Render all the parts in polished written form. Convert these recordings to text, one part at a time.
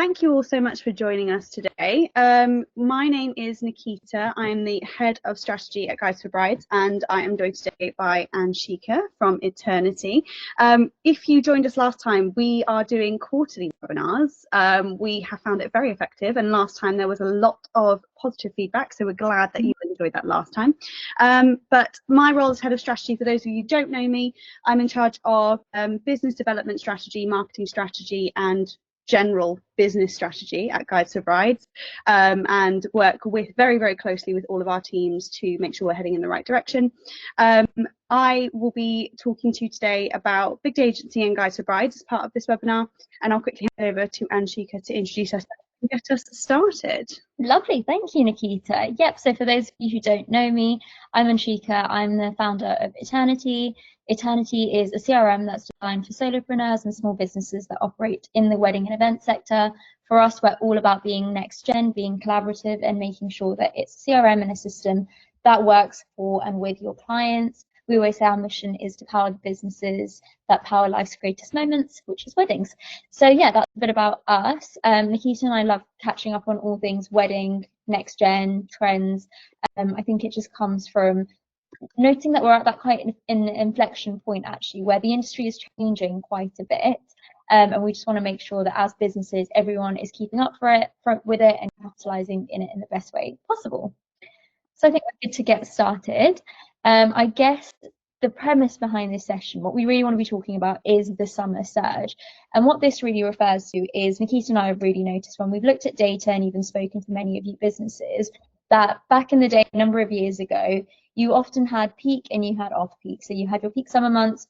thank you all so much for joining us today. My name is Nikita. I'm the head of strategy at Guides for Brides, and I am joined today by Anshika from Eternity. If you joined us last time, we are doing quarterly webinars. We have found it very effective, and last time there was a lot of positive feedback, so we're glad that you enjoyed that last time. But my role as head of strategy, for those of you who don't know me, I'm in charge of business development strategy, marketing strategy, and general business strategy at Guides for Brides, and work with very closely with all of our teams to make sure we're heading in the right direction. I will be talking to you today about Big Day Agency and Guides for Brides as part of this webinar, and I'll quickly hand over to Anshika to introduce us and get us started. Lovely, thank you, Nikita. Yep, so for those of you who don't know me, I'm Anshika. I'm the founder of Eternity. Eternity is a CRM that's designed for solopreneurs and small businesses that operate in the wedding and event sector. For us, we're all about being next gen, being collaborative, and making sure that it's a CRM and a system that works for and with your clients. We always say our mission is to power the businesses that power life's greatest moments, which is weddings. So yeah, that's a bit about us. Nikita and I love catching up on all things wedding, next gen, trends. I think it just comes from noting that we're at that quite an inflection point actually, where the industry is changing quite a bit. And we just want to make sure that as businesses, everyone is keeping up with it and capitalizing in it in the best way possible. So I think we're good to get started. I guess the premise behind this session, what we really want to be talking about is the summer surge. And what this really refers to is, Nikita and I have really noticed when we've looked at data and even spoken to many of you businesses, that back in the day, a number of years ago, you often had peak and you had off peak. So you had your peak summer months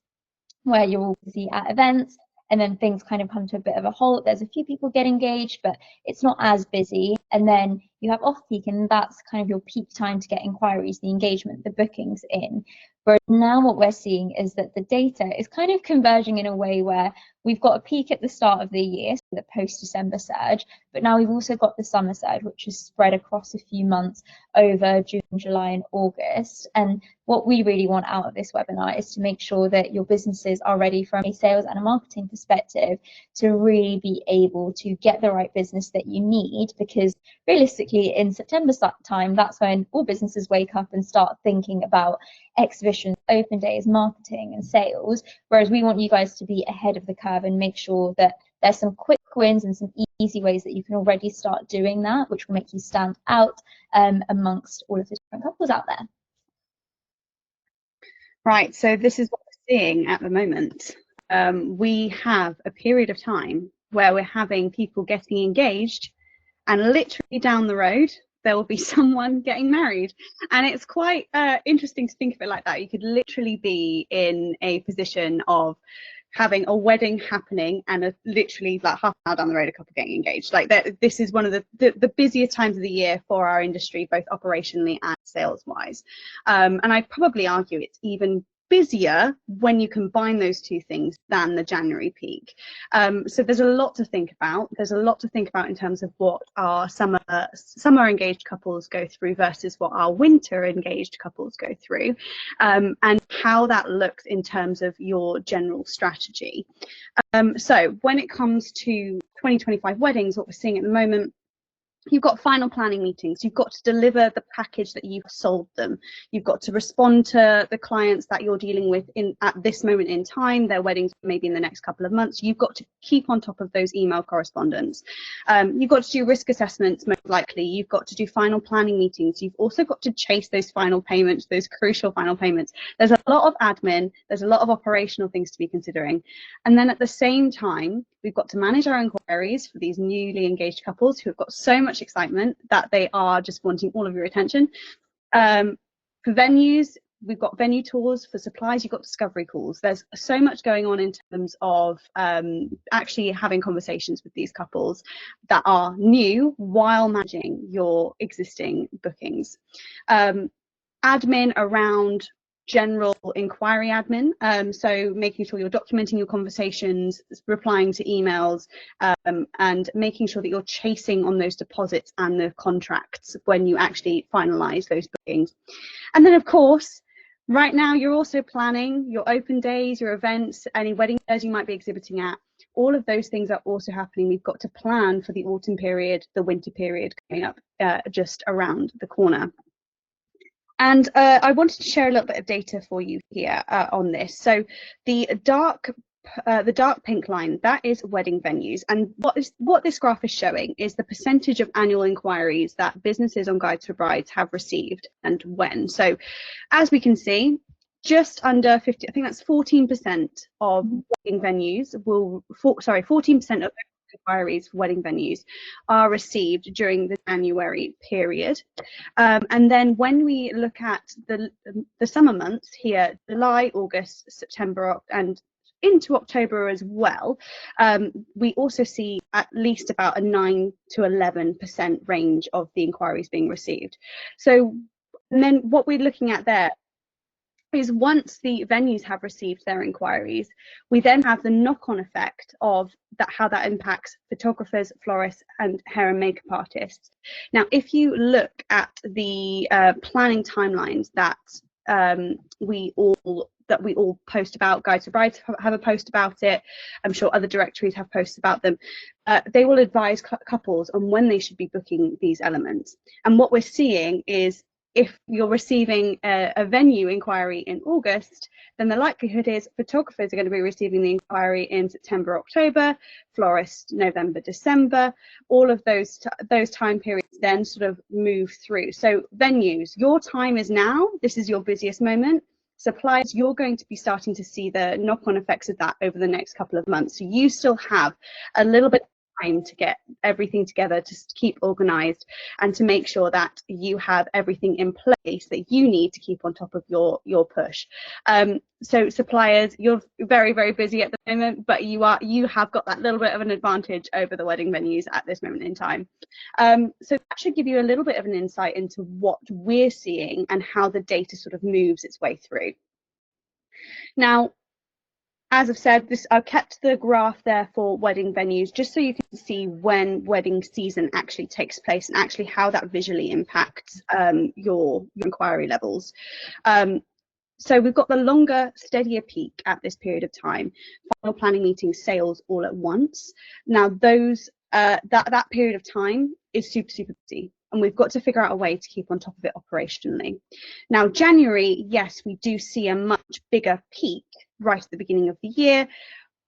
where you're all busy at events, and then things kind of come to a bit of a halt. There's a few people get engaged, but it's not as busy. And then you have off peak, and that's kind of your peak time to get inquiries, the engagement, the bookings in. But now what we're seeing is that the data is kind of converging in a way where we've got a peak at the start of the year, so the post-December surge, but now we've also got the summer surge, which is spread across a few months over June, July, and August. And what we really want out of this webinar is to make sure that your businesses are ready from a sales and a marketing perspective to really be able to get the right business that you need, because realistically in September time, that's when all businesses wake up and start thinking about exhibitions, open days, marketing and sales, whereas we want you guys to be ahead of the curve and make sure that there's some quick wins and some easy ways that you can already start doing that, which will make you stand out amongst all of the different couples out there. Right, so this is what we're seeing at the moment. We have a period of time where we're having people getting engaged, and literally down the road there will be someone getting married, and it's quite interesting to think of it like that. You could literally be in a position of having a wedding happening and literally like half an hour down the road a couple getting engaged. Like this is one of the busiest times of the year for our industry, both operationally and sales wise, and I'd probably argue it's even busier when you combine those two things than the January peak. So there's a lot to think about. There's a lot to think about in terms of what our summer engaged couples go through versus what our winter engaged couples go through, and how that looks in terms of your general strategy. So when it comes to 2025 weddings, what we're seeing at the moment, you've got final planning meetings, you've got to deliver the package that you've sold them, you've got to respond to the clients that you're dealing with at this moment in time, their weddings maybe in the next couple of months. You've got to keep on top of those email correspondence. You've got to do risk assessments, most likely. You've got to do final planning meetings. You've also got to chase those final payments, those crucial final payments. There's a lot of admin, there's a lot of operational things to be considering. And then at the same time, we've got to manage our inquiries for these newly engaged couples who have got so much excitement that they are just wanting all of your attention. For venues, we've got venue tours. For supplies, you've got discovery calls. There's so much going on in terms of actually having conversations with these couples that are new while managing your existing bookings. Admin around general inquiry admin, so making sure you're documenting your conversations, replying to emails, and making sure that you're chasing on those deposits and the contracts when you actually finalize those bookings. And then of course, right now you're also planning your open days, your events, any wedding fairs you might be exhibiting at. All of those things are also happening. We've got to plan for the autumn period, the winter period coming up just around the corner. And I wanted to share a little bit of data for you here on this. So the dark pink line, that is wedding venues. And what this graph is showing is the percentage of annual inquiries that businesses on Guides for Brides have received and when. So as we can see, just under 50, I think that's 14% of wedding venues will, 14% of inquiries for wedding venues are received during the January period. And then when we look at the summer months here, July, August, September, and into October as well, we also see at least about a 9 to 11% range of the inquiries being received. So, and then what we're looking at there is once the venues have received their inquiries, we then have the knock-on effect of that, how that impacts photographers, florists, and hair and makeup artists. Now, if you look at the planning timelines that we all post about, Guides for Brides have a post about it, I'm sure other directories have posts about them, they will advise couples on when they should be booking these elements. And what we're seeing is, if you're receiving a venue inquiry in August, then the likelihood is photographers are going to be receiving the inquiry in September, October, florists November, December. All of those time periods then sort of move through. So venues, your time is now. This is your busiest moment. Suppliers, you're going to be starting to see the knock-on effects of that over the next couple of months. So you still have a little bit time to get everything together, to keep organized and to make sure that you have everything in place that you need to keep on top of your push. So suppliers, you're very, very busy at the moment, but you have got that little bit of an advantage over the wedding venues at this moment in time. So that should give you a little bit of an insight into what we're seeing and how the data sort of moves its way through. Now, as I've said, I've kept the graph there for wedding venues just so you can see when wedding season actually takes place and actually how that visually impacts your inquiry levels. So we've got the longer, steadier peak at this period of time, final planning meetings, sales all at once. Now that period of time is super, super busy, and we've got to figure out a way to keep on top of it operationally. Now, January, yes, we do see a much bigger peak right at the beginning of the year,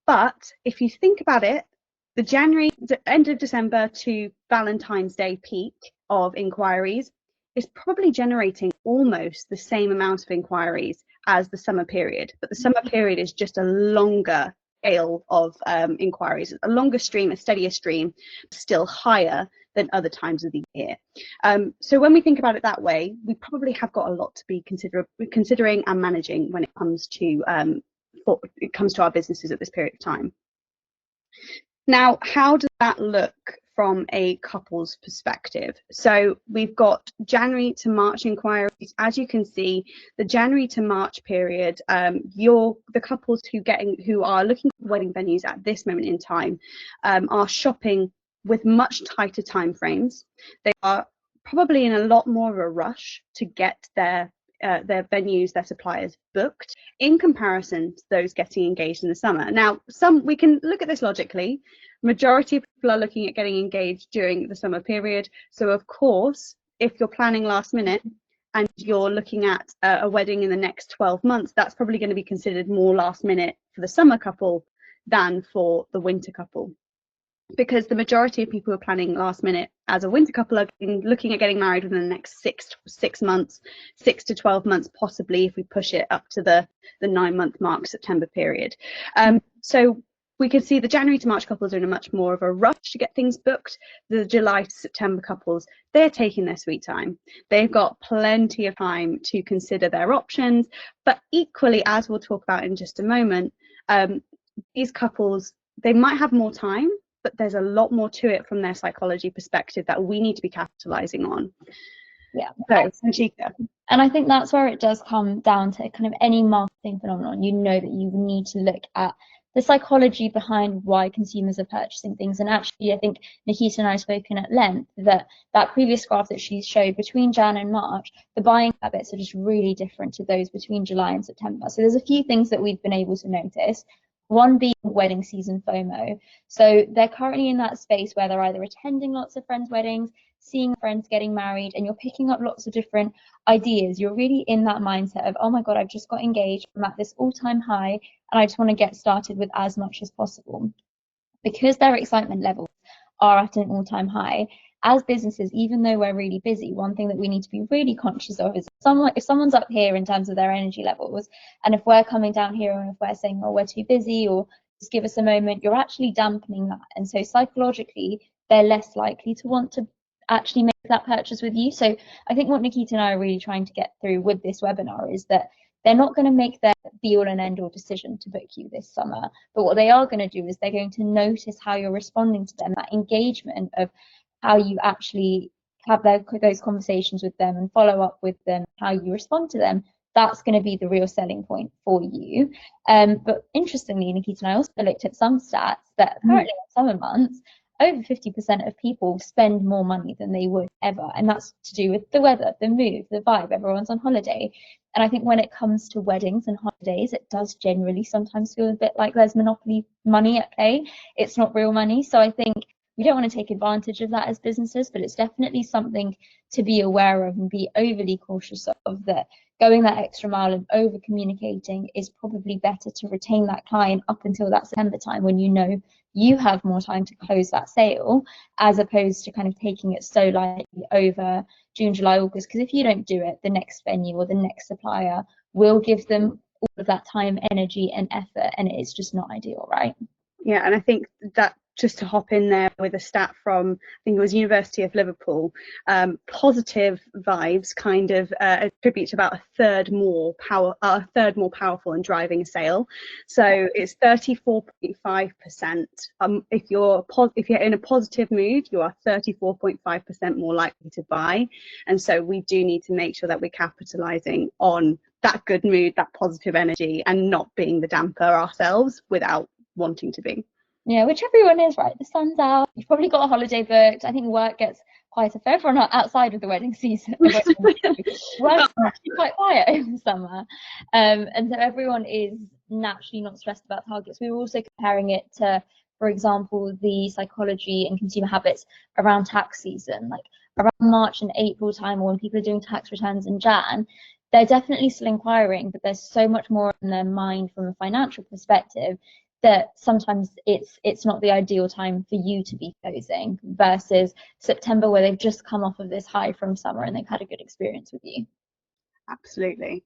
but if you think about it, the end of December to Valentine's Day peak of inquiries is probably generating almost the same amount of inquiries as the summer period, but the summer period is just a longer scale of inquiries, a longer stream, a steadier stream, still higher than other times of the year. So when we think about it that way, we probably have got a lot to be considering and managing when it comes to our businesses at this period of time. Now, how does that look from a couple's perspective? So we've got January to March inquiries. As you can see, the January to March period, the couples who are looking for wedding venues at this moment in time are shopping with much tighter timeframes. They are probably in a lot more of a rush to get their venues, their suppliers booked in comparison to those getting engaged in the summer. Now, we can look at this logically. Majority of people are looking at getting engaged during the summer period. So of course, if you're planning last minute and you're looking at a wedding in the next 12 months, that's probably going to be considered more last minute for the summer couple than for the winter couple, because the majority of people who are planning last minute as a winter couple are looking at getting married within the next 6 months, 6 to 12 months, possibly if we push it up to the 9-month mark, September period. So we can see the January to March couples are in a much more of a rush to get things booked. The July to September couples, they're taking their sweet time. They've got plenty of time to consider their options, but equally, as we'll talk about in just a moment, these couples, they might have more time, but there's a lot more to it from their psychology perspective that we need to be capitalizing on. Yeah. So, Anshika. And I think that's where it does come down to kind of any marketing phenomenon. You know that you need to look at the psychology behind why consumers are purchasing things. And actually, I think Nikita and I have spoken at length that previous graph that she showed between Jan and March, the buying habits are just really different to those between July and September. So there's a few things that we've been able to notice. One being wedding season FOMO. So they're currently in that space where they're either attending lots of friends' weddings, seeing friends getting married, and you're picking up lots of different ideas. You're really in that mindset of, oh my God, I've just got engaged, I'm at this all-time high, and I just want to get started with as much as possible. Because their excitement levels are at an all-time high, as businesses, even though we're really busy, one thing that we need to be really conscious of is if someone's up here in terms of their energy levels, and if we're coming down here and if we're saying, oh, we're too busy, or just give us a moment, you're actually dampening that. And so psychologically, they're less likely to want to actually make that purchase with you. So I think what Nikita and I are really trying to get through with this webinar is that they're not going to make their be all and end all decision to book you this summer, but what they are going to do is they're going to notice how you're responding to them, that engagement of how you actually have those conversations with them and follow up with them, how you respond to them. That's going to be the real selling point for you. But interestingly, Nikita and I also looked at some stats that apparently in summer months, over 50% of people spend more money than they would ever. And that's to do with the weather, the mood, the vibe, everyone's on holiday. And I think when it comes to weddings and holidays, it does generally sometimes feel a bit like there's monopoly money at play. It's not real money. So I think we don't want to take advantage of that as businesses, but it's definitely something to be aware of and be overly cautious of, that going that extra mile and over communicating is probably better to retain that client up until that September time when you know you have more time to close that sale, as opposed to kind of taking it so lightly over June, July, August. Because if you don't do it, the next venue or the next supplier will give them all of that time, energy and effort, and it's just not ideal, right? Yeah, and I think that, just to hop in there with a stat from, I think it was University of Liverpool, positive vibes kind of attribute to about a third more powerful in driving a sale. So it's 34.5%. If you're in a positive mood, you are 34.5% more likely to buy. And so we do need to make sure that we're capitalizing on that good mood, that positive energy, and not being the damper ourselves without wanting to be. Yeah, which everyone is, right? The sun's out, you've probably got a holiday booked. I think work gets quieter for everyone outside of the wedding season. Work's actually quite quiet over summer. And so everyone is naturally not stressed about targets. We were also comparing it to, for example, the psychology and consumer habits around tax season, like around March and April time, or when people are doing tax returns in Jan. They're definitely still inquiring, but there's so much more in their mind from a financial perspective that sometimes it's not the ideal time for you to be closing, versus September, where they've just come off of this high from summer and they've had a good experience with you. Absolutely.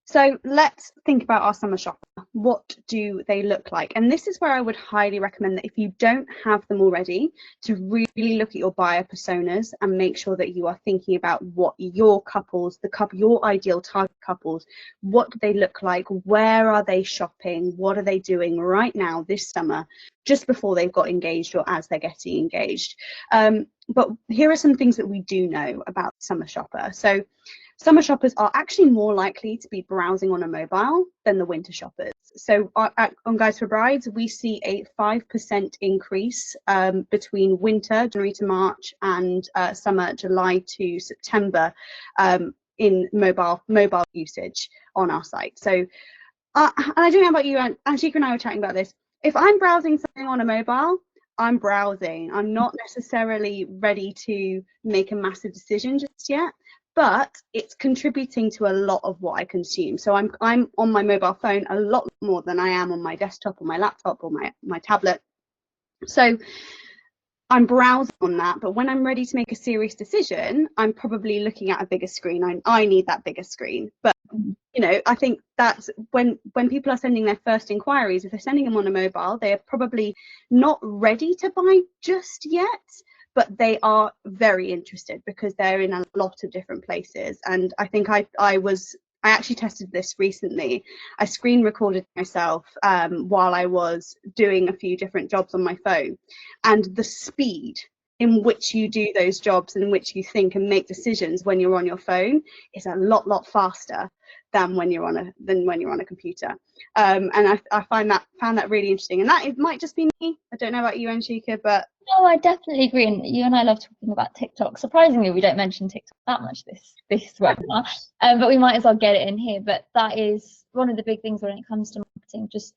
So let's think about our summer shopper. What do they look like? And this is where I would highly recommend that if you don't have them already, to really look at your buyer personas and make sure that you are thinking about what your couples, your ideal target couples, what do they look like? Where are they shopping? What are they doing right now this summer, just before they've got engaged or as they're getting engaged? But here are some things that we do know about summer shopper. So summer shoppers are actually more likely to be browsing on a mobile than the winter shoppers. So on Guides for Brides, we see a 5% increase between winter, January to March, and summer, July to September, in mobile usage on our site. So, and I don't know about you, Anshika and I were chatting about this. If I'm browsing something on a mobile, I'm browsing. I'm not necessarily ready to make a massive decision just yet, but it's contributing to a lot of what I consume. So I'm on my mobile phone a lot more than I am on my desktop or my laptop or my tablet. So I'm browsing on that, but when I'm ready to make a serious decision, I'm probably looking at a bigger screen. I need that bigger screen. But you know, I think that's when people are sending their first inquiries, if they're sending them on a mobile, they are probably not ready to buy just yet, but they are very interested because they're in a lot of different places. And I think I actually tested this recently. I screen recorded myself while I was doing a few different jobs on my phone, and the speed in which you do those jobs, in which you think and make decisions when you're on your phone, is a lot faster than when you're on a computer. And I found that really interesting. And that it might just be me. I don't know about you, Anshika, but no, I definitely agree. And you and I love talking about TikTok. Surprisingly, we don't mention TikTok that much this webinar, but we might as well get it in here. But that is one of the big things when it comes to marketing, just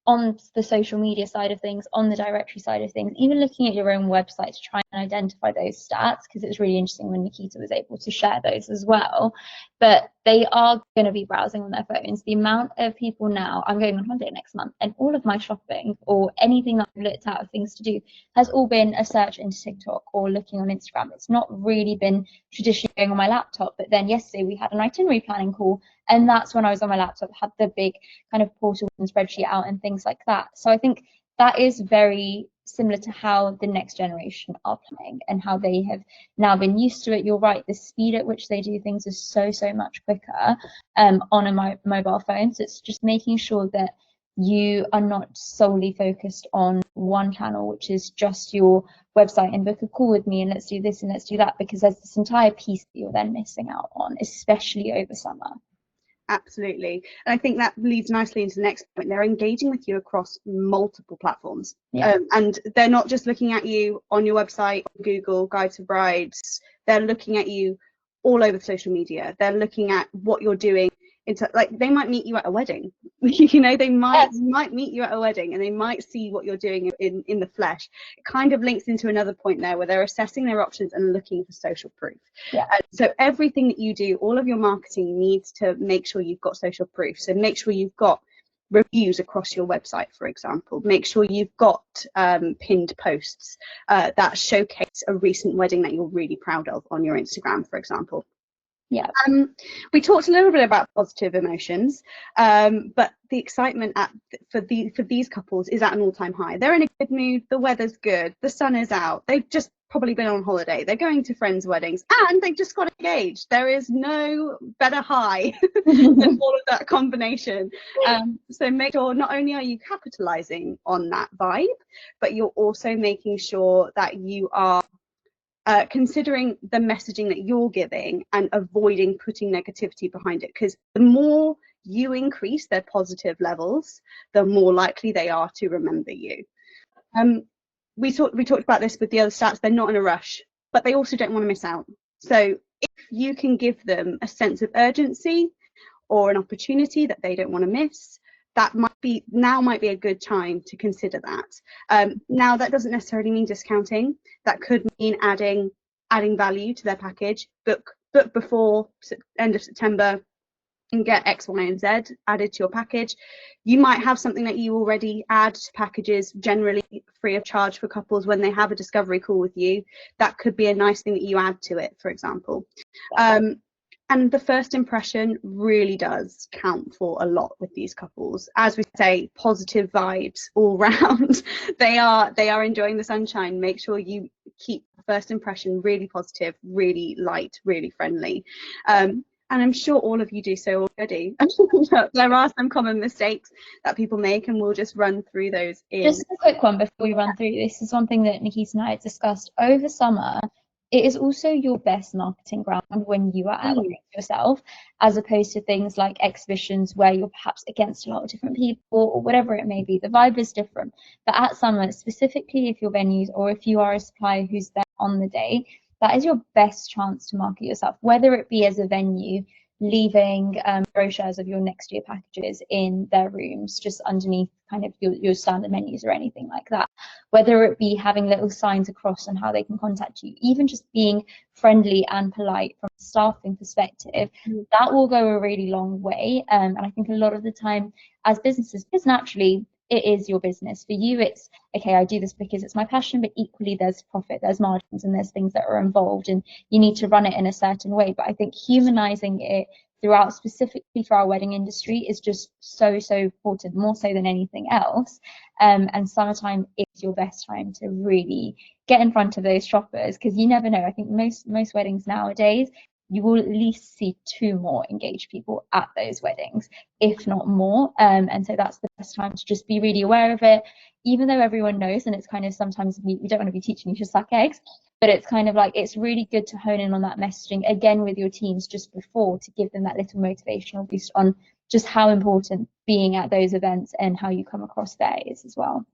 on the social media side of things, on the directory side of things, even looking at your own website to try and identify those stats, because it was really interesting when Nikita was able to share those as well. But they are going to be browsing on their phones. The amount of people now, I'm going on holiday next month, and all of my shopping or anything that I've looked at of things to do has all been a search into TikTok or looking on Instagram. It's not really been traditionally going on my laptop. But then yesterday we had an itinerary planning call, and that's when I was on my laptop, had the big kind of portal and spreadsheet out and things like that. So I think that is very similar to how the next generation are planning and how they have now been used to it. You're right, the speed at which they do things is so much quicker on a mobile phone. So it's just making sure that you are not solely focused on one channel, which is just your website and book a call with me and let's do this and let's do that, because there's this entire piece that you're then missing out on, especially over summer. Absolutely. And I think that leads nicely into the next point. They're engaging with you across multiple platforms. Yeah. And they're not just looking at you on your website, on Google, Guide to Brides. They're looking at you all over social media. They're looking at what you're doing. Like they might meet you at a wedding. You know, they might meet you at a wedding and they might see what you're doing in the flesh. It kind of links into another point there where they're assessing their options and looking for social proof. Yeah. So everything that you do, all of your marketing needs to make sure you've got social proof. So make sure you've got reviews across your website, for example. Make sure you've got pinned posts that showcase a recent wedding that you're really proud of on your Instagram, for example. Yeah. We talked a little bit about positive emotions, but the excitement for these couples is at an all-time high. They're in a good mood, the weather's good, the sun is out, they've just probably been on holiday, they're going to friends' weddings, and they've just got engaged. There is no better high than all of that combination. So make sure not only are you capitalizing on that vibe, but you're also making sure that you are considering the messaging that you're giving and avoiding putting negativity behind it, because the more you increase their positive levels, the more likely they are to remember you. We talked about this with the other stats. They're not in a rush, but they also don't want to miss out. So if you can give them a sense of urgency or an opportunity that they don't want to miss, that might be a good time to consider that. Now, that doesn't necessarily mean discounting. That could mean adding value to their package. Book before end of September and get X, Y, and Z added to your package. You might have something that you already add to packages generally free of charge for couples when they have a discovery call with you. That could be a nice thing that you add to it, for example. And the first impression really does count for a lot with these couples. As we say, positive vibes all round. They are enjoying the sunshine. Make sure you keep the first impression really positive, really light, really friendly. And I'm sure all of you do so already. There are some common mistakes that people make, and we'll just run through those. Just a quick one before we run through. This is one thing that Nikita and I had discussed over summer. It is also your best marketing ground when you are out yourself, as opposed to things like exhibitions where you're perhaps against a lot of different people or whatever it may be. The vibe is different. But at summer, specifically if you're venues or if you are a supplier who's there on the day, that is your best chance to market yourself, whether it be as a venue, leaving brochures of your next year packages in their rooms just underneath kind of your standard menus or anything like that, whether it be having little signs across on how they can contact you, even just being friendly and polite from a staffing perspective, that will go a really long way. And I think a lot of the time as businesses, because naturally it is your business. For you, it's okay, I do this because it's my passion, but equally there's profit, there's margins, and there's things that are involved, and you need to run it in a certain way. But I think humanizing it throughout, specifically for our wedding industry, is just so important, more so than anything else. And summertime is your best time to really get in front of those shoppers, because you never know. I think most weddings nowadays, you will at least see 2 more engaged people at those weddings, if not more. And so that's the best time to just be really aware of it, even though everyone knows, and it's kind of sometimes we don't want to be teaching you to suck eggs, but it's kind of like, it's really good to hone in on that messaging again with your teams just before, to give them that little motivational boost on just how important being at those events and how you come across there is as well.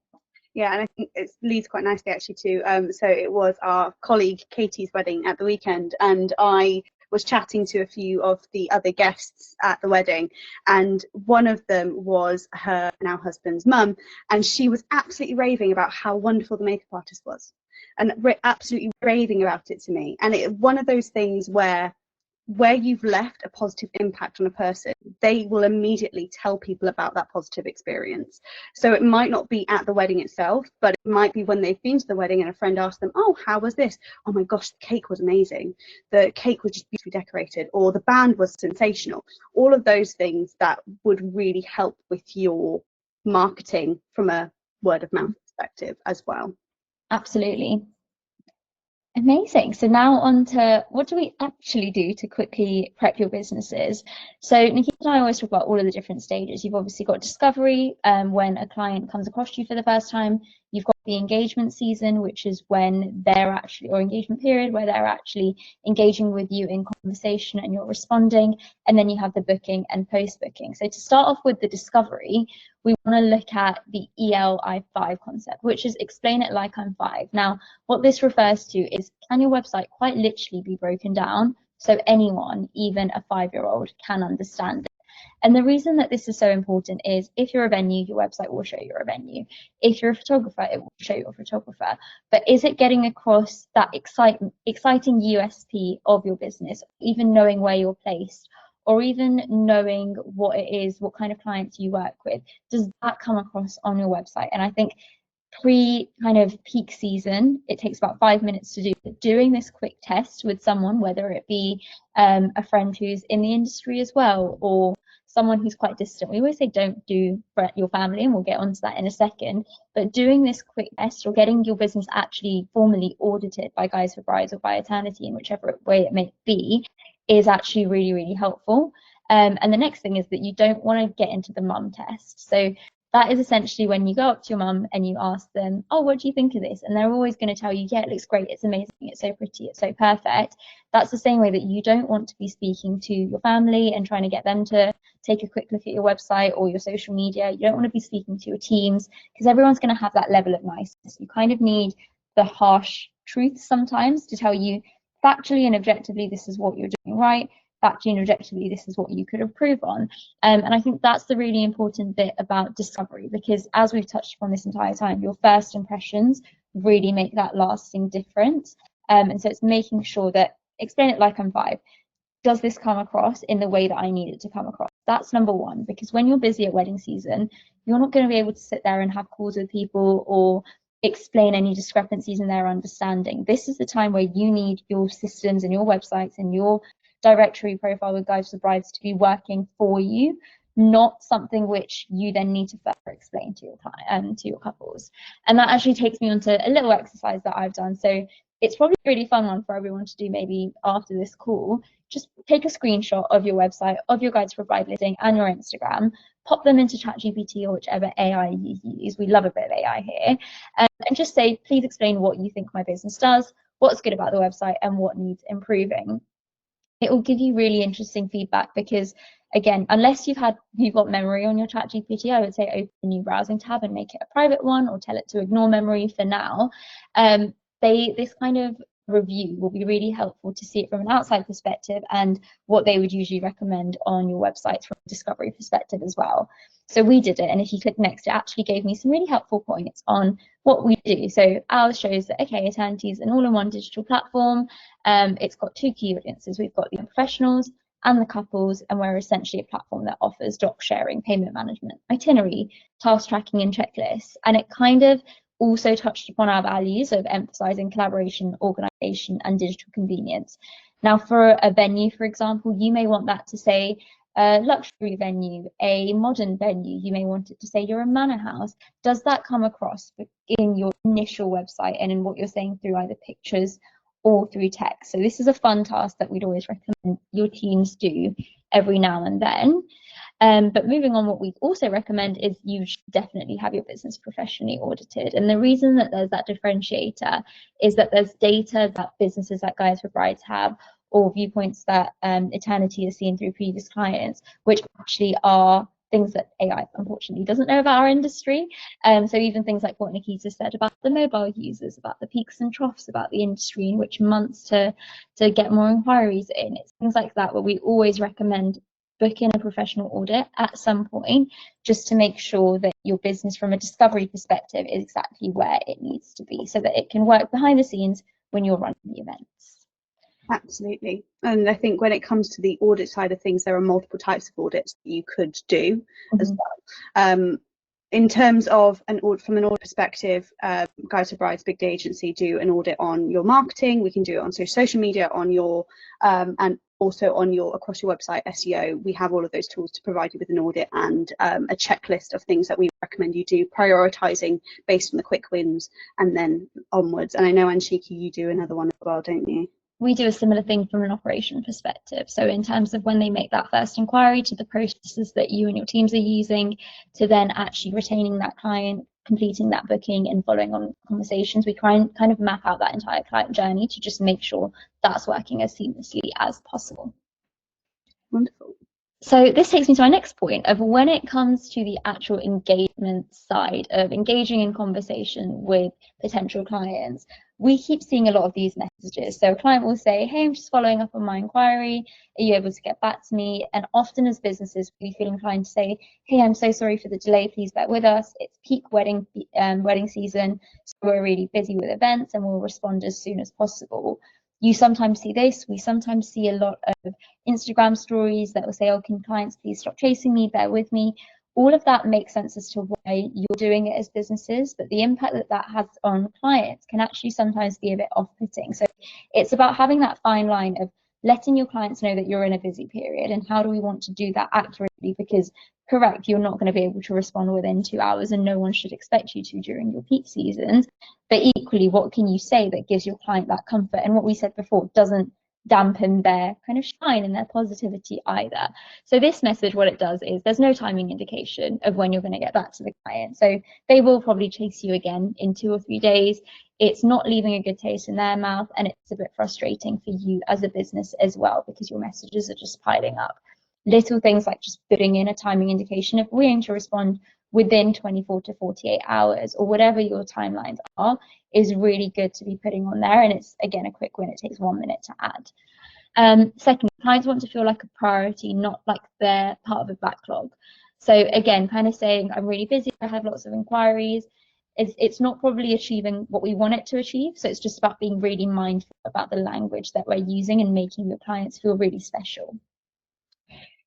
Yeah, and I think it leads quite nicely actually to so it was our colleague Katie's wedding at the weekend, and I was chatting to a few of the other guests at the wedding, and one of them was her now husband's mum, and she was absolutely raving about how wonderful the makeup artist was, and absolutely raving about it to me. And it one of those things where you've left a positive impact on a person, they will immediately tell people about that positive experience. So it might not be at the wedding itself, but it might be when they've been to the wedding and a friend asked them, oh, how was this? Oh my gosh, the cake was amazing. The cake was just beautifully decorated, or the band was sensational. All of those things that would really help with your marketing from a word of mouth perspective as well. Absolutely. Amazing. So now on to what do we actually do to quickly prep your businesses? So Nikita and I always talk about all of the different stages. You've obviously got discovery, when a client comes across you for the first time. You've got the engagement season, which is when they're actually, or engagement period, where they're actually engaging with you in conversation and you're responding. And then you have the booking and post-booking. So to start off with the discovery, we want to look at the ELI5 concept, which is explain it like I'm 5. Now, what this refers to is, can your website quite literally be broken down so anyone, even a 5-year-old, can understand it? And the reason that this is so important is, if you're a venue, your website will show you're a venue. If you're a photographer, it will show you're a photographer. But is it getting across that exciting USP of your business, even knowing where you're placed, or even knowing what it is, what kind of clients you work with? Does that come across on your website? And I think pre kind of peak season, it takes about 5 minutes to do. But doing this quick test with someone, whether it be a friend who's in the industry as well, or someone who's quite distant. We always say don't do for your family, and we'll get onto that in a second. But doing this quick test, or getting your business actually formally audited by Guys for Brides or by Eternity, in whichever way it may be, is actually really, really helpful. And the next thing is that you don't want to get into the mum test. So that is essentially when you go up to your mum and you ask them, oh, what do you think of this? And they're always going to tell you, yeah, it looks great, it's amazing, it's so pretty, it's so perfect. That's the same way that you don't want to be speaking to your family and trying to get them to take a quick look at your website or your social media. You don't want to be speaking to your teams, because everyone's going to have that level of niceness. You kind of need the harsh truth sometimes to tell you factually and objectively, this is what you're doing right. Factually and objectively, this is what you could improve on. And I think that's the really important bit about discovery, because as we've touched upon this entire time, your first impressions really make that lasting difference. And so it's making sure that, explain it like I'm 5. Does this come across in the way that I need it to come across? That's number one, because when you're busy at wedding season, you're not going to be able to sit there and have calls with people or explain any discrepancies in their understanding. This is the time where you need your systems and your websites and your directory profile with Guides for Brides to be working for you, not something which you then need to further explain to your client, to your couples. And that actually takes me on to a little exercise that I've done. So it's probably a really fun one for everyone to do maybe after this call. Just take a screenshot of your website, of your Guides for Bride listing and your Instagram, pop them into ChatGPT or whichever AI you use. We love a bit of AI here. And just say, please explain what you think my business does, what's good about the website, and what needs improving. It will give you really interesting feedback, because again, unless you've got memory on your ChatGPT, I would say open a new browsing tab and make it a private one, or tell it to ignore memory for now. This kind of review will be really helpful to see it from an outside perspective, and what they would usually recommend on your website from a discovery perspective as well. So we did it, and if you click next, it actually gave me some really helpful points on what we do. So ours shows that, okay, Eternity is an all-in-one digital platform. It's got 2 key audiences. We've got the professionals and the couples, and we're essentially a platform that offers doc sharing, payment management, itinerary, task tracking, and checklists. And it kind of also touched upon our values of emphasizing collaboration, organization, and digital convenience. Now, for a venue, for example, you may want that to say a luxury venue, a modern venue. You may want it to say you're a manor house. Does that come across in your initial website and in what you're saying through either pictures or through text. So this is a fun task that we'd always recommend your teams do every now and then. But moving on, what we also recommend is you should definitely have your business professionally audited. And the reason that there's that differentiator is that there's data that businesses like Guides for Brides have, or viewpoints that Eternity has seen through previous clients, which actually are things that AI unfortunately doesn't know about our industry. So even things like what Nikita said about the mobile users, about the peaks and troughs, about the industry, in which months to get more inquiries in. It's things like that where we always recommend booking a professional audit at some point, just to make sure that your business from a discovery perspective is exactly where it needs to be, so that it can work behind the scenes when you're running the events. Absolutely. And I think when it comes to the audit side of things, there are multiple types of audits that you could do as well. In terms of an audit, from an audit perspective, Guides for Brides, big agency, do an audit on your marketing. We can do it on social media, on your and also on your across your website SEO. We have all of those tools to provide you with an audit and a checklist of things that we recommend you do, prioritizing based on the quick wins and then onwards. And I know, Anshika, you do another one as well, don't you? We do a similar thing from an operation perspective. So in terms of when they make that first inquiry, to the processes that you and your teams are using, to then actually retaining that client, completing that booking and following on conversations, we kind of map out that entire client journey to just make sure that's working as seamlessly as possible. Wonderful. So this takes me to my next point of when it comes to the actual engagement side of engaging in conversation with potential clients. We keep seeing a lot of these messages. So a client will say, hey, I'm just following up on my inquiry. Are you able to get back to me? And often as businesses, we feel inclined to say, hey, I'm so sorry for the delay. Please bear with us. It's peak wedding season. So we're really busy with events and we'll respond as soon as possible. You sometimes see this. We sometimes see a lot of Instagram stories that will say, oh, can clients please stop chasing me? Bear with me. All of that makes sense as to why you're doing it as businesses, but the impact that that has on clients can actually sometimes be a bit off-putting. So it's about having that fine line of letting your clients know that you're in a busy period, and how do we want to do that accurately, because correct, you're not going to be able to respond within 2 hours and no one should expect you to during your peak seasons. But equally, what can you say that gives your client that comfort? And what we said before doesn't dampen their kind of shine and their positivity either. So this message, what it does is there's no timing indication of when you're going to get back to the client. So they will probably chase you again in 2 or 3 days. It's not leaving a good taste in their mouth, and it's a bit frustrating for you as a business as well, because your messages are just piling up. Little things like just putting in a timing indication if we're going to respond within 24 to 48 hours or whatever your timelines are is really good to be putting on there. And it's, again, a quick win. It takes 1 minute to add. Second, clients want to feel like a priority, not like they're part of a backlog. So again, kind of saying, I'm really busy, I have lots of inquiries. It's not probably achieving what we want it to achieve. So it's just about being really mindful about the language that we're using and making your clients feel really special.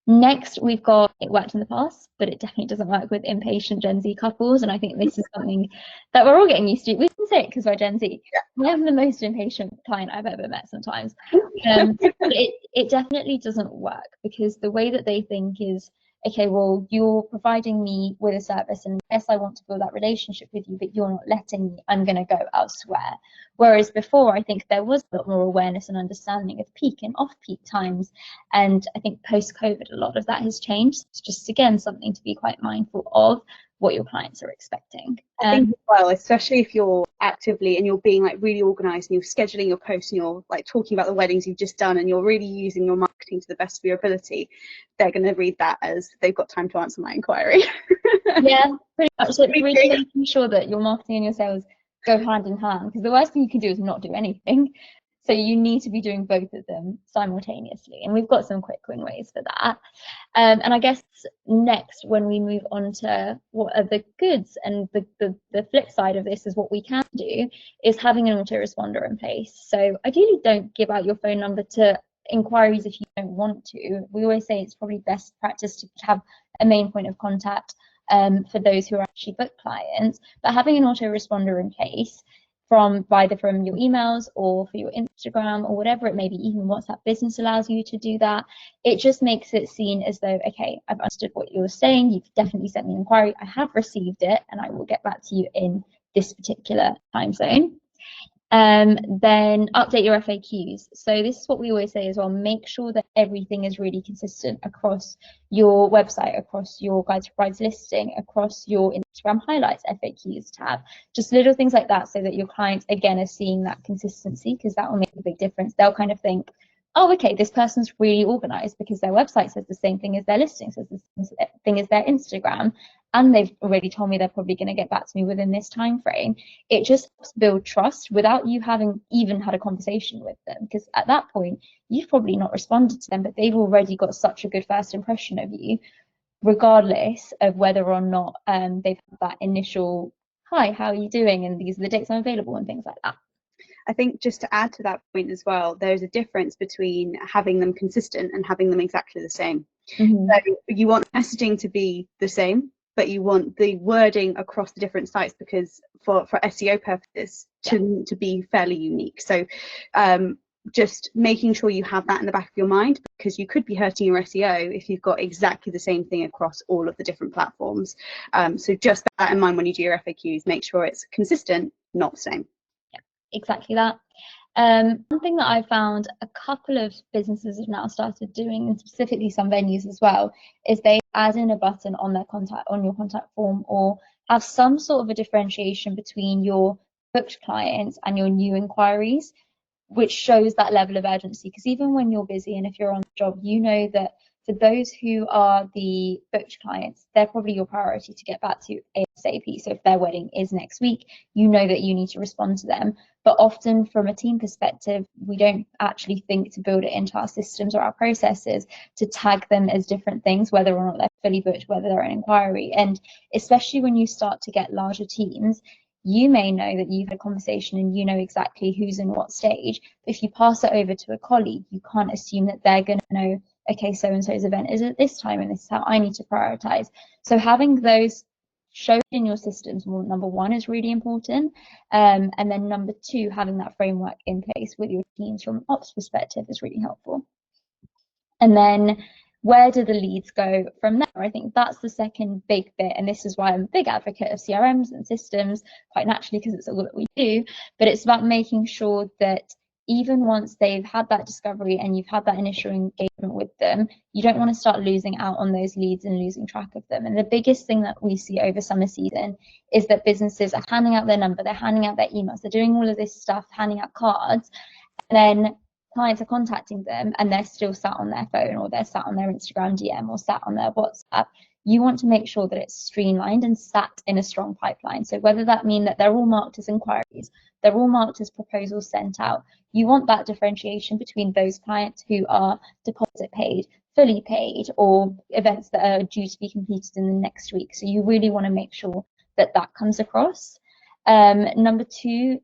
Next, we've got, it worked in the past, but it definitely doesn't work with impatient Gen Z couples. And I think this is something that we're all getting used to. We can say it because we're Gen Z. I am the most impatient client I've ever met sometimes. It definitely doesn't work, because the way that they think is, okay, well, you're providing me with a service and yes, I want to build that relationship with you, but you're not letting me, I'm going to go elsewhere. Whereas before, I think there was a lot more awareness and understanding of peak and off-peak times. And I think post-COVID, a lot of that has changed. It's just, again, something to be quite mindful of, what your clients are expecting. I think as well, especially if you're actively and you're being like really organized and you're scheduling your posts and you're like talking about the weddings you've just done and you're really using your marketing to the best of your ability, they're going to read that as they've got time to answer my inquiry. Yeah, pretty much. So really making sure that your marketing and your sales go hand in hand, because the worst thing you can do is not do anything. So you need to be doing both of them simultaneously. And we've got some quick win ways for that. And I guess next, when we move on to what are the goods, and the flip side of this is what we can do, is having an autoresponder in place. So ideally, don't give out your phone number to inquiries if you don't want to. We always say it's probably best practice to have a main point of contact for those who are actually booked clients, but having an autoresponder in place from either from your emails or for your Instagram or whatever it may be, even WhatsApp Business allows you to do that. It just makes it seen as though, okay, I've understood what you're saying, you've definitely sent me an inquiry, I have received it, and I will get back to you in this particular time zone. Then update your FAQs. So this is what we always say as well. Make sure that everything is really consistent across your website, across your guides to brides listing, across your Instagram highlights FAQs tab. Just little things like that, so that your clients again are seeing that consistency, because that will make a big difference. They'll kind of think, oh, okay, this person's really organized because their website says the same thing as their listing, says the same thing as their Instagram, and they've already told me they're probably going to get back to me within this time frame. It just helps build trust without you having even had a conversation with them, because at that point you've probably not responded to them, but they've already got such a good first impression of you, regardless of whether or not they've had that initial hi, how are you doing, and these are the dates I'm available, and things like that. I think just to add to that point as well, there's a difference between having them consistent and having them exactly the same. Mm-hmm. So you want messaging to be the same, but you want the wording across the different sites, because for SEO purposes to be fairly unique. So just making sure you have that in the back of your mind, because you could be hurting your SEO if you've got exactly the same thing across all of the different platforms. So just that in mind when you do your FAQs, make sure it's consistent, not the same. Exactly that. One thing that I found a couple of businesses have now started doing, and specifically some venues as well, is they add in a button on their your contact form, or have some sort of a differentiation between your booked clients and your new inquiries, which shows that level of urgency. Because even when you're busy and if you're on the job, you know that for those who are the booked clients, they're probably your priority to get back to ASAP. So if their wedding is next week, you know that you need to respond to them. But often from a team perspective, we don't actually think to build it into our systems or our processes to tag them as different things, whether or not they're fully booked, whether they're an inquiry. And especially when you start to get larger teams, you may know that you've had a conversation and you know exactly who's in what stage. But if you pass it over to a colleague, you can't assume that they're going to know, okay, so-and-so's event is at this time and this is how I need to prioritize. So having those shown in your systems, well, number one, is really important. And then number two, having that framework in place with your teams from an ops perspective is really helpful. And then where do the leads go from there? I think that's the second big bit, and this is why I'm a big advocate of CRMs and systems, quite naturally, because it's all that we do. But it's about making sure that even once they've had that discovery and you've had that initial engagement with them, you don't want to start losing out on those leads and losing track of them. And the biggest thing that we see over summer season is that businesses are handing out their number, they're handing out their emails, they're doing all of this stuff, handing out cards, and then clients are contacting them and they're still sat on their phone, or they're sat on their Instagram DM, or sat on their WhatsApp. You want to make sure that it's streamlined and sat in a strong pipeline. So whether that means that they're all marked as inquiries, they're all marked as proposals sent out, you want that differentiation between those clients who are deposit paid, fully paid, or events that are due to be completed in the next week. So you really want to make sure that that comes across. Number two,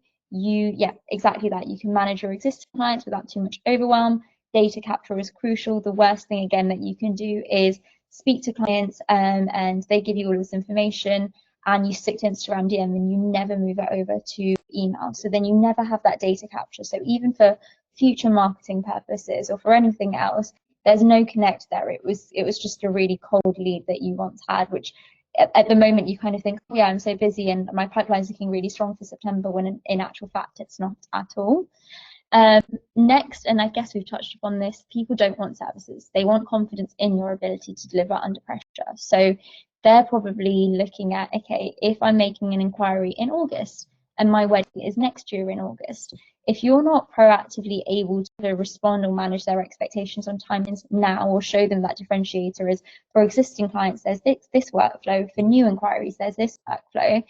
exactly that. You can manage your existing clients without too much overwhelm. Data capture is crucial. The worst thing, again, that you can do is speak to clients and they give you all this information and you stick to Instagram DM and you never move it over to email. So then you never have that data capture. So even for future marketing purposes or for anything else, there's no connect there. It was just a really cold lead that you once had, which at the moment you kind of think, oh, yeah, I'm so busy and my pipeline's looking really strong for September, when in actual fact it's not at all. Next, and I guess we've touched upon this, people don't want services. They want confidence in your ability to deliver under pressure. So they're probably looking at, okay, if I'm making an inquiry in August and my wedding is next year in August, if you're not proactively able to respond or manage their expectations on timings now, or show them that differentiator is, for existing clients, there's this workflow, for new inquiries, there's this workflow,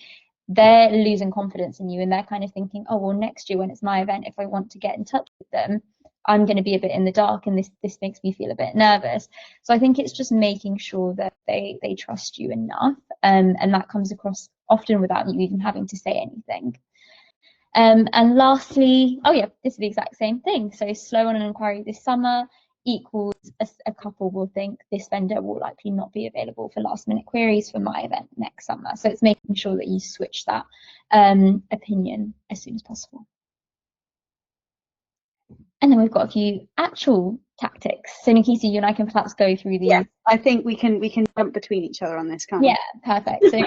they're losing confidence in you and they're kind of thinking, oh, well, next year when it's my event, if I want to get in touch with them, I'm going to be a bit in the dark and this makes me feel a bit nervous. So I think it's just making sure that they trust you enough, and that comes across often without you even having to say anything. And lastly, oh yeah, this is the exact same thing. So slow on an inquiry this summer equals a couple will think this vendor will likely not be available for last minute queries for my event next summer. So it's making sure that you switch that opinion as soon as possible. And then we've got a few actual tactics. So Nikita, you and I can perhaps go through these. Yeah, I think we can jump between each other on this, can't we? Yeah, perfect. So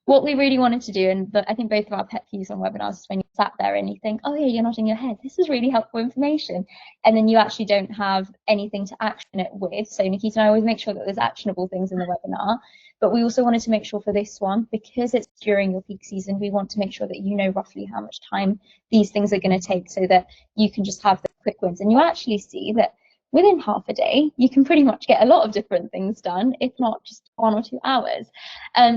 what we really wanted to do, and I think both of our pet peeves on webinars is when you sat there and you think, oh yeah, you're nodding your head, this is really helpful information, and then you actually don't have anything to action it with. So Nikita and I always make sure that there's actionable things in the webinar, but we also wanted to make sure for this one, because it's during your peak season, we want to make sure that you know roughly how much time these things are going to take, so that you can just have the quick wins, and you actually see that within half a day, you can pretty much get a lot of different things done, if not just 1 or 2 hours.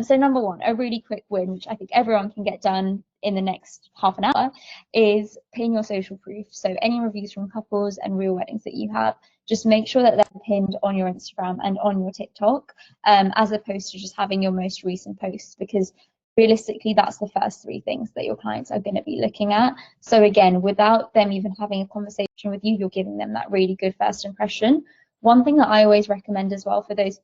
So number one, a really quick win, which I think everyone can get done in the next half an hour, is pin your social proof. So any reviews from couples and real weddings that you have, just make sure that they're pinned on your Instagram and on your TikTok, as opposed to just having your most recent posts, because realistically, that's the first 3 things that your clients are going to be looking at. So again, without them even having a conversation with you, you're giving them that really good first impression. One thing that I always recommend as well for those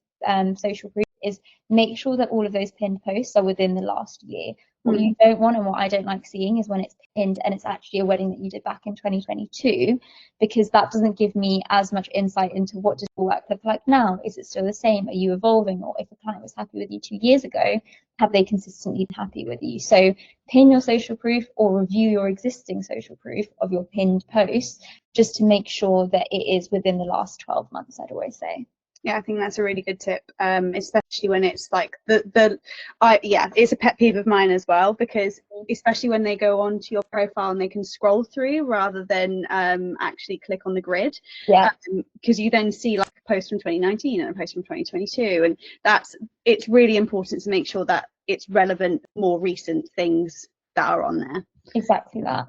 social groups is make sure that all of those pinned posts are within the last year. What you don't want, and what I don't like seeing, is when it's pinned and it's actually a wedding that you did back in 2022, because that doesn't give me as much insight into what does your work look like now. Is it still the same? Are you evolving? Or if a client was happy with you 2 years ago, have they consistently been happy with you? So pin your social proof, or review your existing social proof of your pinned posts, just to make sure that it is within the last 12 months, I'd always say. Yeah, I think that's a really good tip, especially when it's like yeah, it's a pet peeve of mine as well, because especially when they go onto your profile and they can scroll through rather than actually click on the grid. Yeah. Because you then see like a post from 2019 and a post from 2022, and it's really important to make sure that it's relevant, more recent things that are on there. Exactly that.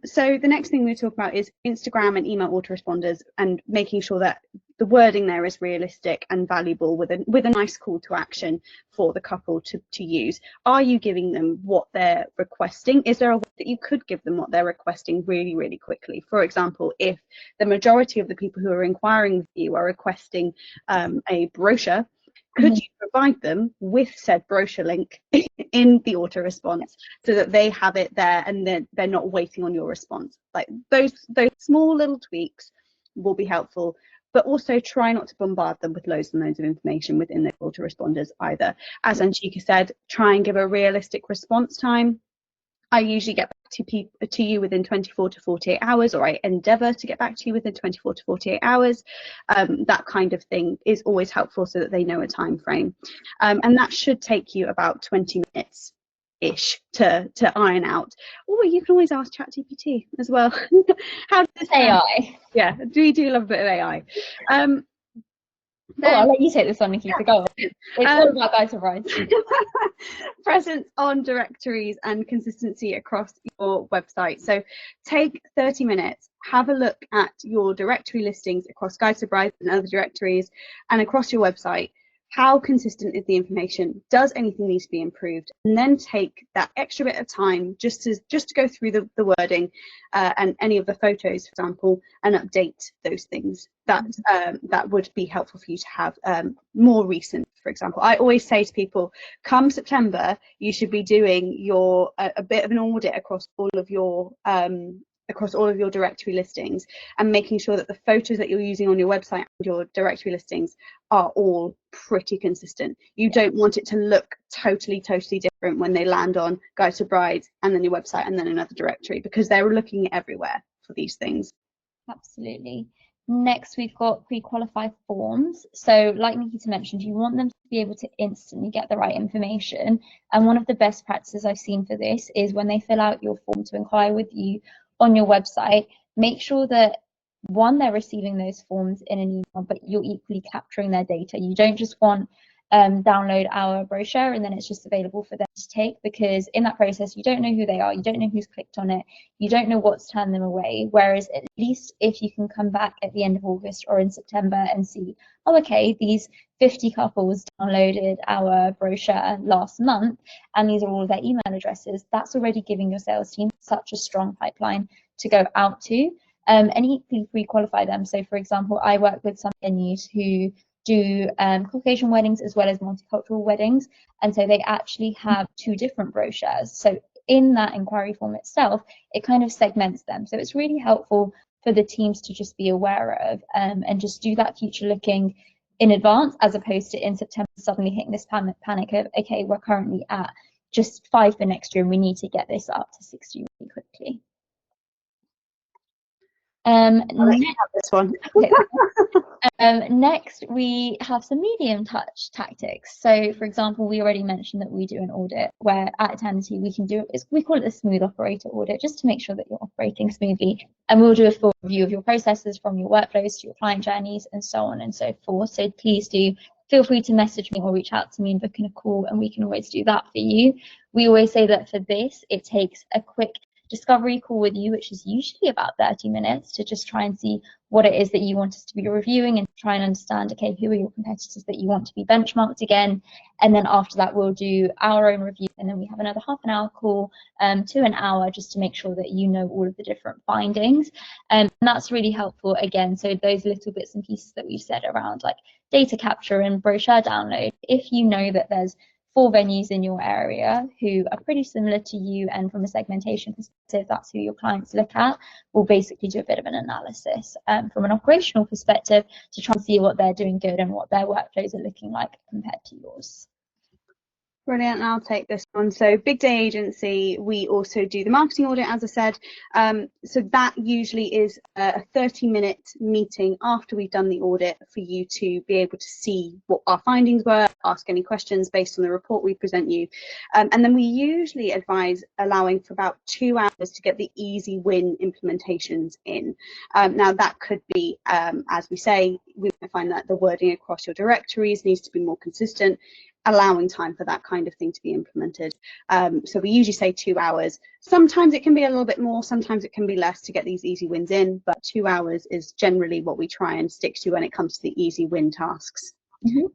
So the next thing we talk about is Instagram and email autoresponders, and making sure that the wording there is realistic and valuable, with a nice call to action for the couple to use. Are you giving them what they're requesting? Is there a way that you could give them what they're requesting really, really quickly? For example, if the majority of the people who are inquiring with you are requesting a brochure, could you provide them with said brochure link in the auto response, so that they have it there and they're not waiting on your response? Like those small little tweaks will be helpful, but also try not to bombard them with loads and loads of information within the autoresponders either. As Anshika said, try and give a realistic response time. I usually get back to you within 24 to 48 hours, or I endeavour to get back to you within 24 to 48 hours. That kind of thing is always helpful, so that they know a time frame. And that should take you about 20 minutes ish to iron out. Or you can always ask ChatGPT as well. How does this AI? Yeah, we do love a bit of AI. I'll let you take this one, Nikita. Go on. It's all about guide to brides. Presence on directories and consistency across your website. So take 30 minutes, have a look at your directory listings across Guide to Brides and other directories, and across your website. How consistent is the information? Does anything need to be improved? And then take that extra bit of time just to go through the wording and any of the photos, for example, and update those things. That would be helpful for you to have more recent. For example, I always say to people, come September, you should be doing a bit of an audit across all of your directory listings, and making sure that the photos that you're using on your website and your directory listings are all pretty consistent. You don't want it to look totally different when they land on Guide to Brides and then your website and then another directory, because they're looking everywhere for these things. Absolutely. Next, we've got pre-qualify forms. So like Nikita mentioned, you want them to be able to instantly get the right information. And one of the best practices I've seen for this is when they fill out your form to inquire with you on your website, make sure that, one, they're receiving those forms in an email, but you're equally capturing their data. You don't just want download our brochure and then it's just available for them to take, because in that process you don't know who they are, you don't know who's clicked on it, you don't know what's turned them away. Whereas at least if you can come back at the end of August or in September and see, oh okay, these 50 couples downloaded our brochure last month and these are all of their email addresses, that's already giving your sales team such a strong pipeline to go out to, and equally pre-qualify them. So for example, I work with some venues who do Caucasian weddings as well as multicultural weddings, and so they actually have 2 different brochures. So in that inquiry form itself, it kind of segments them. So it's really helpful for the teams to just be aware of and just do that future looking in advance, as opposed to in September suddenly hitting this panic of, okay, we're currently at just 5 for next year and we need to get this up to 60 really quickly. This one. Next, we have some medium touch tactics. So, for example, we already mentioned that we do an audit where at Eternity we can do it. We call it the smooth operator audit, just to make sure that you're operating smoothly. And we'll do a full review of your processes, from your workflows to your client journeys and so on and so forth. So please do feel free to message me or reach out to me and book in a call, and we can always do that for you. We always say that for this, it takes a quick discovery call with you, which is usually about 30 minutes, to just try and see what it is that you want us to be reviewing and try and understand, okay, who are your competitors that you want to be benchmarked again. And then after that, we'll do our own review, and then we have another half an hour call to an hour, just to make sure that you know all of the different findings. And that's really helpful again. So those little bits and pieces that we've said around like data capture and brochure download, if you know that there's 4 venues in your area who are pretty similar to you, and from a segmentation perspective, that's who your clients look at, we'll basically do a bit of an analysis from an operational perspective to try and see what they're doing good and what their workflows are looking like compared to yours. Brilliant, and I'll take this one. So Big Day Agency, we also do the marketing audit, as I said. So that usually is a 30-minute meeting after we've done the audit for you to be able to see what our findings were, ask any questions based on the report we present you. And then we usually advise allowing for about 2 hours to get the easy win implementations in. Now that could be, as we say, we find that the wording across your directories needs to be more consistent, allowing time for that kind of thing to be implemented. So we usually say 2 hours. Sometimes it can be a little bit more, sometimes it can be less to get these easy wins in, but 2 hours is generally what we try and stick to when it comes to the easy win tasks. Mm-hmm.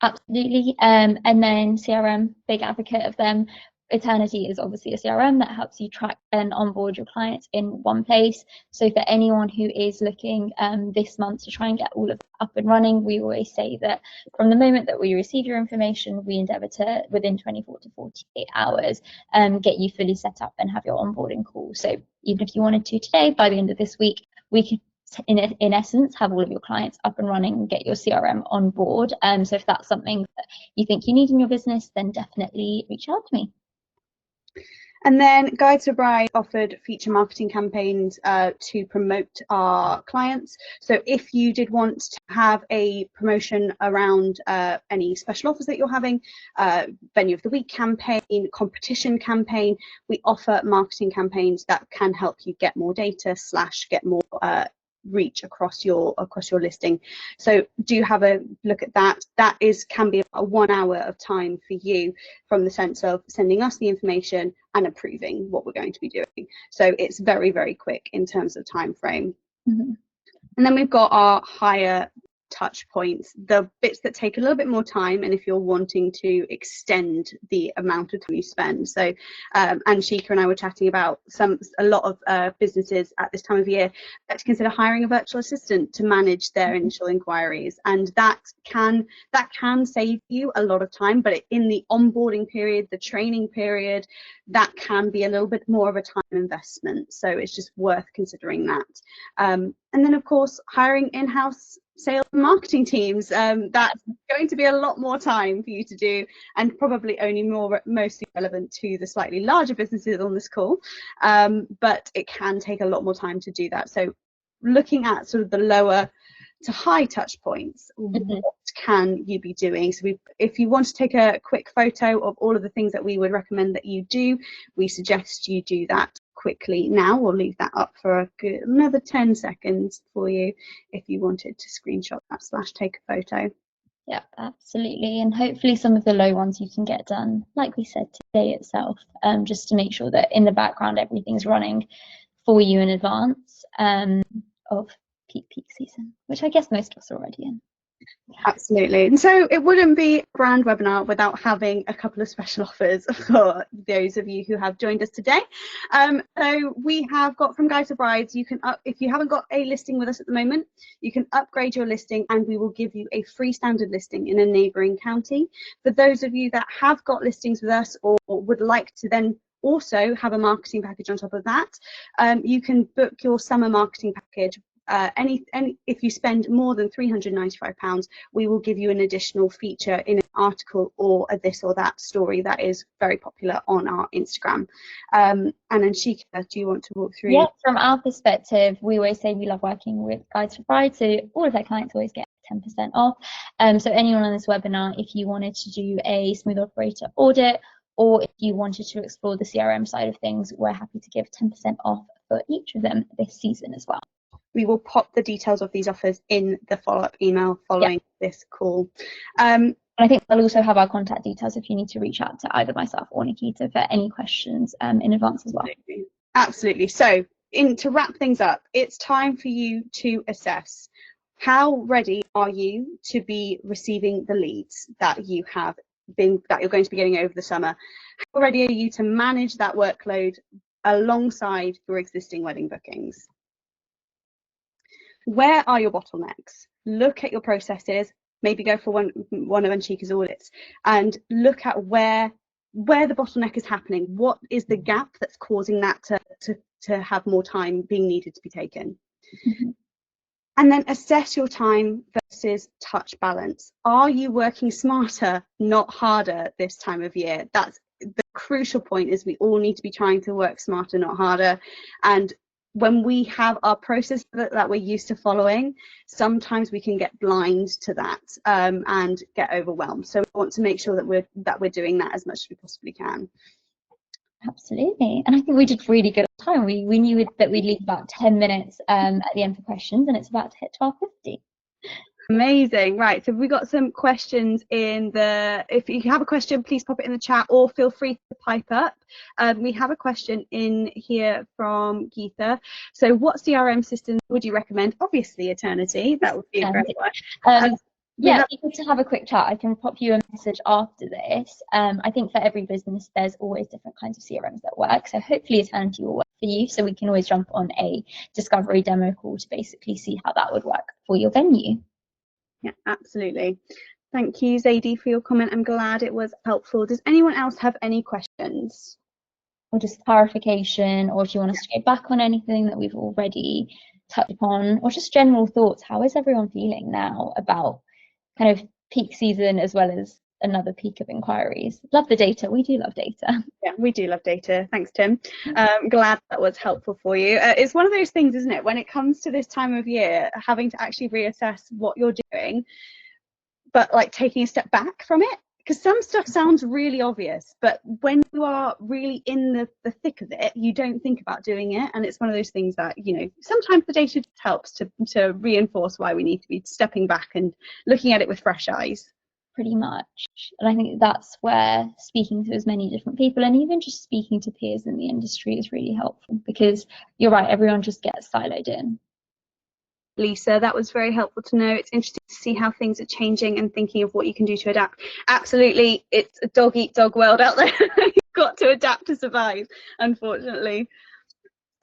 Absolutely. And then CRM, big advocate of them. Eternity is obviously a CRM that helps you track and onboard your clients in one place. So for anyone who is looking this month to try and get all of that up and running, we always say that from the moment that we receive your information, we endeavour to, within 24 to 48 hours, get you fully set up and have your onboarding call. So even if you wanted to today, by the end of this week, we could in essence have all of your clients up and running and get your CRM on board. So if that's something that you think you need in your business, then definitely reach out to me. And then Guide to Bride offered feature marketing campaigns to promote our clients. So if you did want to have a promotion around any special offers that you're having, venue of the week campaign, competition campaign, we offer marketing campaigns that can help you get more data / get more reach across your listing. So do have a look at that. That can be a 1 hour of time for you, from the sense of sending us the information and approving what we're going to be doing. So it's very, very quick in terms of time frame. Mm-hmm. And then we've got our higher touch points, the bits that take a little bit more time, and if you're wanting to extend the amount of time you spend. So Anshika and I were chatting about a lot of businesses at this time of year that consider hiring a virtual assistant to manage their initial inquiries, and that can save you a lot of time, but in the onboarding period, the training period, that can be a little bit more of a time investment. So it's just worth considering that. And then of course, hiring in-house sales and marketing teams, that's going to be a lot more time for you to do, and probably only mostly relevant to the slightly larger businesses on this call, but it can take a lot more time to do that. So looking at sort of the lower to high touch points, what can you be doing? So if you want to take a quick photo of all of the things that we would recommend that you do, we suggest you do that quickly now. We'll leave that up for another 10 seconds for you if you wanted to screenshot that / take a photo. Yeah, absolutely. And hopefully some of the low ones you can get done, like we said, today itself, just to make sure that in the background everything's running for you in advance of peak season, which I guess most of us are already in. Absolutely. And so it wouldn't be a brand webinar without having a couple of special offers for those of you who have joined us today. So we have got from Guide to Brides, you can if you haven't got a listing with us at the moment, you can upgrade your listing and we will give you a free standard listing in a neighbouring county. For those of you that have got listings with us or would like to then also have a marketing package on top of that, you can book your summer marketing package if you spend more than £395, we will give you an additional feature in an article or a this or that story that is very popular on our Instagram. And Anshika, do you want to walk through? Yeah, from our perspective, we always say we love working with Guides for Pride, so all of our clients always get 10% off. So anyone on this webinar, if you wanted to do a smooth operator audit, or if you wanted to explore the CRM side of things, we're happy to give 10% off for each of them this season as well. We will pop the details of these offers in the follow-up email following this call. And I think I'll also have our contact details if you need to reach out to either myself or Nikita for any questions in advance as well. Absolutely. So to wrap things up, it's time for you to assess how ready are you to be receiving the leads that you're going to be getting over the summer. How ready are you to manage that workload alongside your existing wedding bookings? Where are your bottlenecks? Look at your processes, maybe go for one of Anshika's audits and look at where the bottleneck is happening. What is the gap that's causing that to have more time being needed to be taken? Mm-hmm. And then assess your time versus touch balance. Are you working smarter, not harder this time of year? That's the crucial point, is we all need to be trying to work smarter, not harder. And when we have our process that we're used to following, sometimes we can get blind to that and get overwhelmed. So we want to make sure that we're doing that as much as we possibly can. Absolutely. And I think we did really good time. We knew that we'd leave about 10 minutes at the end for questions, and it's about to hit 12:50. Amazing. Right, so we got some questions in if you have a question, please pop it in the chat or feel free to pipe up. We have a question in here from Geetha. So what CRM system would you recommend? Obviously Eternity, that would be a great one. Yeah, if you want to have a quick chat, I can pop you a message after this. I think for every business, there's always different kinds of CRMs that work. So hopefully Eternity will work for you. So we can always jump on a discovery demo call to basically see how that would work for your venue. Yeah, absolutely. Thank you, Zadie, for your comment. I'm glad it was helpful. Does anyone else have any questions? Or just clarification, or if you want us to go back on anything that we've already touched upon, or just general thoughts. How is everyone feeling now about kind of peak season as well as another peak of inquiries? Love the data. We do love data. Yeah, we do love data. Thanks, Tim. Glad that was helpful for you. It's one of those things, isn't it, when it comes to this time of year, having to actually reassess what you're doing, but like taking a step back from it, because some stuff sounds really obvious, but when you are really in the thick of it, you don't think about doing it. And it's one of those things that, you know, sometimes the data just helps to reinforce why we need to be stepping back and looking at it with fresh eyes. Pretty much. And I think that's where speaking to as many different people and even just speaking to peers in the industry is really helpful, because you're right, everyone just gets siloed in. Lisa, that was very helpful to know. It's interesting to see how things are changing and thinking of what you can do to adapt. Absolutely, it's a dog eat dog world out there. You've got to adapt to survive, unfortunately.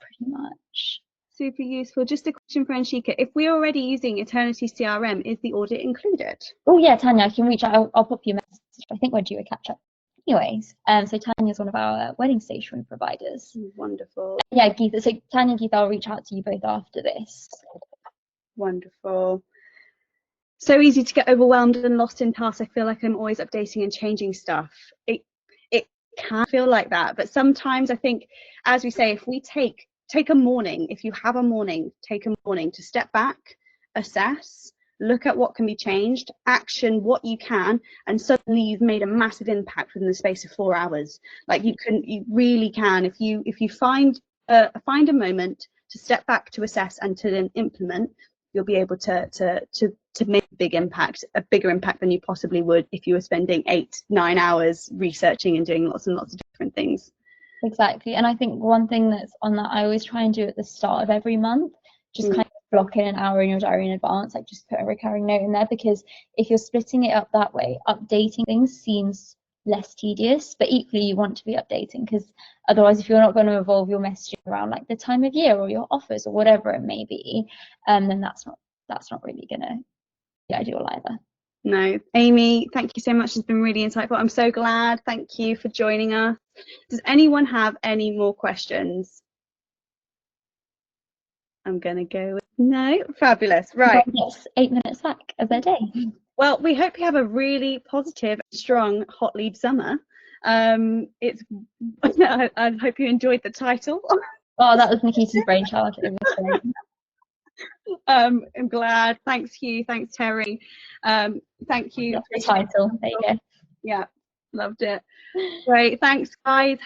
Pretty much. Super useful. Just a question for Anshika. If we're already using Eternity CRM, is the audit included? Oh yeah, Tanya, I can reach out. I'll pop you a message. I think we're due a catch up. Anyways, so Tanya's one of our wedding stationery providers. Wonderful. Yeah, Geetha. So Tanya and Geetha, I'll reach out to you both after this. Wonderful. So easy to get overwhelmed and lost in tasks. I feel like I'm always updating and changing stuff. It can feel like that, but sometimes I think, as we say, if we take a morning, if you have a morning, take a morning to step back, assess, look at what can be changed, action what you can, and suddenly you've made a massive impact within the space of 4 hours. Like you really can, if you find a moment to step back, to assess, and to then implement, you'll be able to make a bigger impact than you possibly would if you were spending 8-9 hours researching and doing lots and lots of different things. Exactly. And I think one thing that's on that I always try and do at the start of every month, just kind of block in an hour in your diary in advance, like just put a recurring note in there, because if you're splitting it up that way, updating things seems less tedious, but equally you want to be updating, because otherwise if you're not going to evolve your messaging around like the time of year or your offers or whatever it may be, then that's not really gonna be ideal either. No, Amy, thank you so much. It's been really insightful. I'm so glad. Thank you for joining us. Does anyone have any more questions? I'm going to go with no. Fabulous. Right. Yes, 8 minutes back of their day. Well, we hope you have a really positive, strong hot lead summer. It's I hope you enjoyed the title. Oh, that was Nikita's brainchild. It was great. I'm glad. Thanks, Hugh. Thanks, Terry. Thank you. That's the title. There you go. Yeah, loved it. Great. Thanks, guys.